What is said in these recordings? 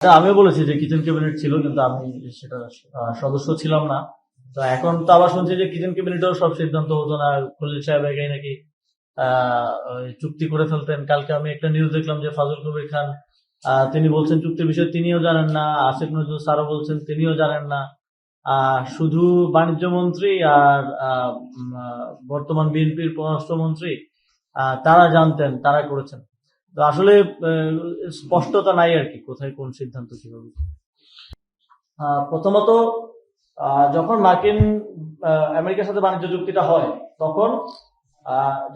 আমিও বলেছি যে কিচেন ক্যাবিনেট ছিল, কিন্তু আমি সেটা সদস্য ছিলাম না। তো এখন তো আবার শুনছি যে কিচেন ক্যাবিনেটেও সব সিদ্ধান্ত হতো না, খলিল সাহেব একাই নাকি ওই চুক্তি করে ফেলতেন। কালকে আমি একটা নিউজ দেখলাম যে ফাজল কবির খান তিনি বলছেন চুক্তির বিষয়ে তিনিও জানেন না, আসিফ নজরুল স্যারও বলছেন তিনিও জানেন না। শুধু বাণিজ্য মন্ত্রী আর বর্তমান বিএনপির পররাষ্ট্রমন্ত্রী তারা জানতেন, তারা করেছেন। তো আসলে স্পষ্টতা নাই আর কি, কোথায় কোন সিদ্ধান্ত কিভাবে। প্রথমত যখন আমেরিকার সাথে বাণিজ্য চুক্তিটা হয়, তখন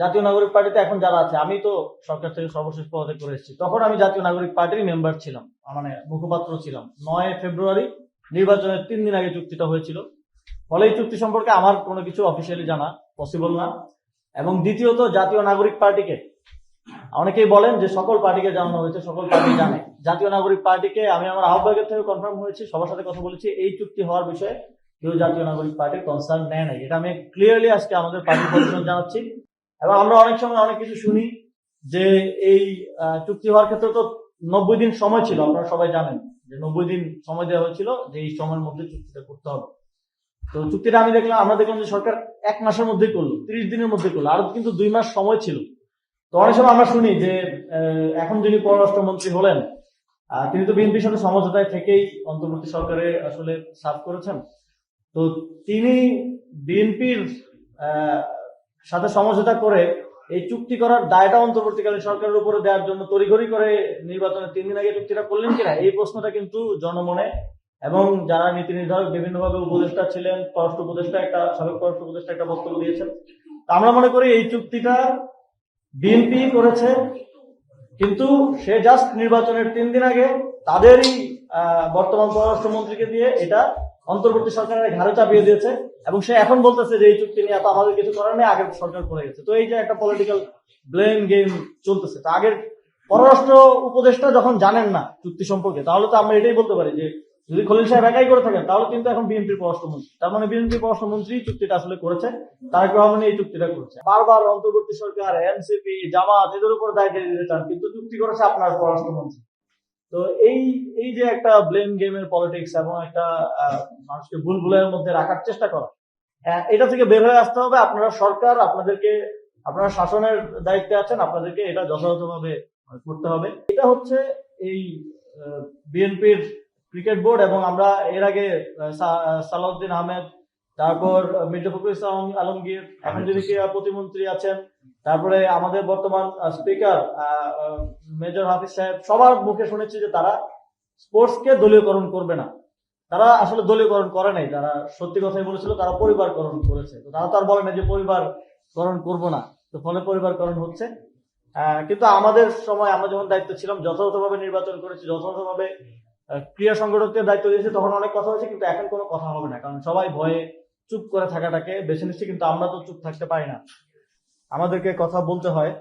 জাতীয় নাগরিক পার্টিতে এখন যারা আছে, আমি তো সরকার থেকে সর্বশেষ পদত্যাগ করে এসেছি, তখন আমি জাতীয় নাগরিক পার্টির মেম্বার ছিলাম, মানে মুখপাত্র ছিলাম। 9 ফেব্রুয়ারি নির্বাচনের 3 দিন আগে চুক্তিটা হয়েছিল। ফলে এই চুক্তি সম্পর্কে আমার কোনো কিছু অফিসিয়ালি জানা পসিবল না। এবং দ্বিতীয়ত জাতীয় নাগরিক পার্টিকে অনেকেই বলেন যে সকল পার্টিকে জানানো হয়েছে, সকল পার্টি জানে। জাতীয় নাগরিক পার্টিকে আমি আমার আহ্বায়কের থেকে কনফার্ম হয়েছি, সবার সাথে কথা বলেছি, এই চুক্তি হওয়ার বিষয়ে কেউ জাতীয় নাগরিক পার্টির কনসার্ন নেয় নাই। এটা আমি ক্লিয়ারলি আজকে আমাদের পার্টির পজিশন জানাচ্ছি। এবং আমরা অনেক সময় অনেক কিছু শুনি যে এই চুক্তি হওয়ার ক্ষেত্রে তো 90 দিন সময় ছিল, আপনারা সবাই জানেন যে 90 দিন সময় দেওয়া হয়েছিল যে এই সময়ের মধ্যে চুক্তিটা করতে হবে। তো চুক্তিটা আমরা দেখলাম যে সরকার 1 মাসের মধ্যেই করলো, 30 দিনের মধ্যে করলো, আরো কিন্তু 2 মাস সময় ছিল। তো অনেক সময় আমরা শুনি যে এখন যিনি পররাষ্ট্রমন্ত্রী হলেন তিনি তো বিএনপির সাথে সমঝোতায় থেকেই অন্তর্বর্তী সরকারে আসলে সার্ভ করেছেন। তো তিনি বিএনপির সাথে সমঝোতা করে এই চুক্তি করার দায়টা অন্তর্বর্তীকালীন সরকারের উপরে দেওয়ার জন্য তড়িঘড়ি করে নির্বাচনের 3 দিন আগে চুক্তিটা করলেন কিনা, এই প্রশ্নটা কিন্তু জনমনে এবং যারা নীতি নির্ধারক বিভিন্নভাবে উপদেষ্টা ছিলেন, পররাষ্ট্র উপদেষ্টা সাবেক পররাষ্ট্র উপদেষ্টা একটা বক্তব্য দিয়েছেন। আমরা মনে করি এই চুক্তিটা বিএনপি করেছে, কিন্তু সে জাস্ট নির্বাচনের 3 দিন আগে তাদেরই বর্তমান পররাষ্ট্রমন্ত্রীকে দিয়ে এটা অন্তর্বর্তী সরকারের ঘাড়ে চাপিয়ে দিয়েছে। এবং সে এখন বলতেছে যে এই চুক্তি নিয়ে এত আমাদের কিছু করার নেই, আগের সরকার করে গেছে। তো এই যে একটা পলিটিক্যাল ব্লেম গেম চলতেছে, তো আগের পররাষ্ট্র উপদেষ্টা যখন জানেন না চুক্তি সম্পর্কে, তাহলে তো আমরা এটাই বলতে পারি যে যদি খলিল সাহেব একাই করে থাকেন, তাহলে কিন্তু এখন বিএনপির পররাষ্ট্রমন্ত্রী, তার মানে বিএনপির পররাষ্ট্রমন্ত্রী চুক্তিটা আসলে করেছে, তারেক রহমান এই চুক্তিটা করেছে। বারবার অন্তর্বর্তী সরকার, এনসিপি, জামাত এদের উপর দায়িত্ব দিতে চান, কিন্তু চুক্তি করেছে আপনার পররাষ্ট্রমন্ত্রী। তো এই এই যে একটা ব্লেম গেমের পলিটিক্স এবং একটা মানুষকে ভুলের মধ্যে রাখার চেষ্টা করা, এটা থেকে বের হয়ে আসতে হবে। আপনারা সরকার, আপনারা শাসনের দায়িত্বে আছেন, আপনাদেরকে এটা যথাযথভাবে করতে হবে। এটা হচ্ছে এই বিএনপির ক্রিকেট বোর্ড। এবং আমরা এর আগে সালাউদ্দিন আহমেদ, তারপর মির্জা ফখরুল ইসলাম আলমগীর, এখন যিনি ক্রীড়া প্রতিমন্ত্রী আছেন, তারপরে আমাদের বর্তমান স্পিকার মেজর হাফিজ সাহেব, সবার মুখে শুনেছি যে তারা স্পোর্টসকে দলীয়করণ করবে না। তারা আসলে দলীয়করণ করে নাই, তারা সত্যি কথাই বলেছিল, তারা পরিবারকরণ করেছে। তো তারা তো আর বলে না যে পরিবারকরণ করবো না, তো ফলে পরিবারকরণ হচ্ছে। কিন্তু আমাদের সময় আমরা যখন দায়িত্ব ছিলাম, যথাযথভাবে নির্বাচন করেছি, যথাযথভাবে ক্রীড়া সংগঠকদের দায়িত্ব দিয়েছে, তখন অনেক কথা হয়েছে, কিন্তু এখন কোনো কথা হবে না, কারণ সবাই ভয়ে চুপ করে থাকাটাকে বেছে নিচ্ছে। কিন্তু আমরা তো চুপ থাকতে পারি না, আমাদেরকে কথা বলতে হয়।